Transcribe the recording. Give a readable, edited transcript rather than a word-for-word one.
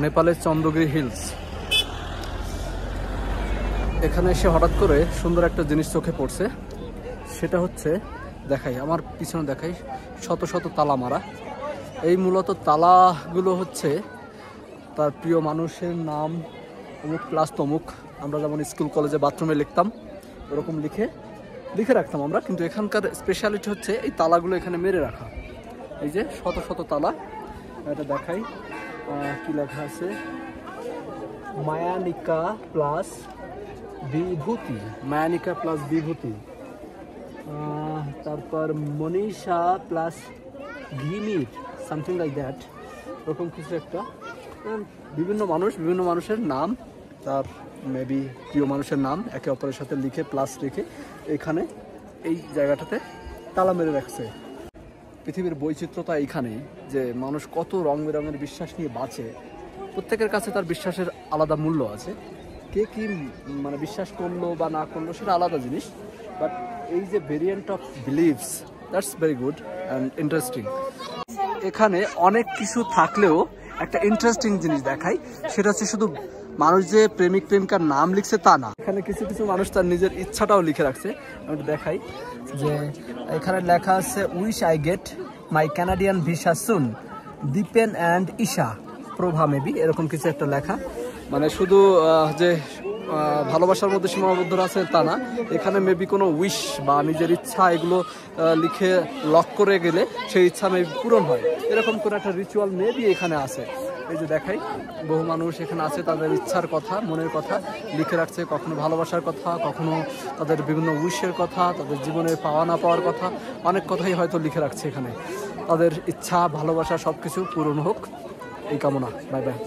নেপালের চন্দ্রগিরি হিলস। এখানে এসে হঠাৎ করে সুন্দর একটা জিনিস চোখে পড়ছে, সেটা হচ্ছে দেখাই, আমার পিছনে দেখাই, শত শত তালা মারা। এই মূলত তালাগুলো হচ্ছে তার প্রিয় মানুষের নাম, অমুক প্লাস তমুক। আমরা যেমন স্কুল কলেজে বাথরুমে লিখতাম, ওরকম লিখে রাখতাম আমরা, কিন্তু এখানকার স্পেশালিটি হচ্ছে এই তালাগুলো এখানে মেরে রাখা। এই যে শত শত তালা, এটা দেখাই কি লেখা আছে, মায়ানিকা প্লাস বিভূতি, মায়ানিকা প্লাস বিভূতি, তারপর Manisha plus Ghimire, something like that, এরকম কিছু একটা। বিভিন্ন মানুষের নাম, তার মেবি প্রিয় মানুষের নাম একে অপরের সাথে লিখে প্লাস রেখে এখানে এই জায়গাটাতে তালা মেরে রাখছে। পৃথিবীর বৈচিত্র্যতা এইখানেই, যে মানুষ কত রং বেরঙের বিশ্বাস নিয়ে বাঁচে। প্রত্যেকের কাছে তার বিশ্বাসের আলাদা মূল্য আছে। কে কি মানে বিশ্বাস করলো বা না করলো সেটা আলাদা জিনিস, বাট এই যে variant of believes, that's very good and interesting. এখানে অনেক কিছু থাকলেও একটা ইন্টারেস্টিং জিনিস দেখাই, সেটা হচ্ছে শুধু মানুষ যে প্রেমিক প্রেমিকার নাম লিখছে তা না, এখানে কিছু কিছু মানুষ তার নিজের ইচ্ছাটাও লিখে রাখছে। আমি দেখাই যে এখানে লেখা আছে, wish I get my Canadian visa soon, Dipen and Isha Prabha, maybe এরকম কিছু একটা লেখা। মানে শুধু যে ভালোবাসার মধ্যে সীমাবদ্ধ আছে তা না, এখানে মেবি কোনো উইশ বা নিজের ইচ্ছা এগুলো লিখে লক করে গেলে সেই ইচ্ছা মেবি পূরণ হয়, এরকম করে একটা রিচুয়াল মেবি এখানে আছে। এই যে দেখাই, বহু মানুষ এখানে আছে, তাদের ইচ্ছার কথা, মনের কথা লিখে রাখছে, কখনো ভালোবাসার কথা, কখনো তাদের বিভিন্ন উইশের কথা, তাদের জীবনের পাওয়া না পাওয়ার কথা, অনেক কথাই হয়তো লিখে রাখছে এখানে। তাদের ইচ্ছা, ভালোবাসা সব কিছু পূরণ হোক এই কামনা। Bye bye.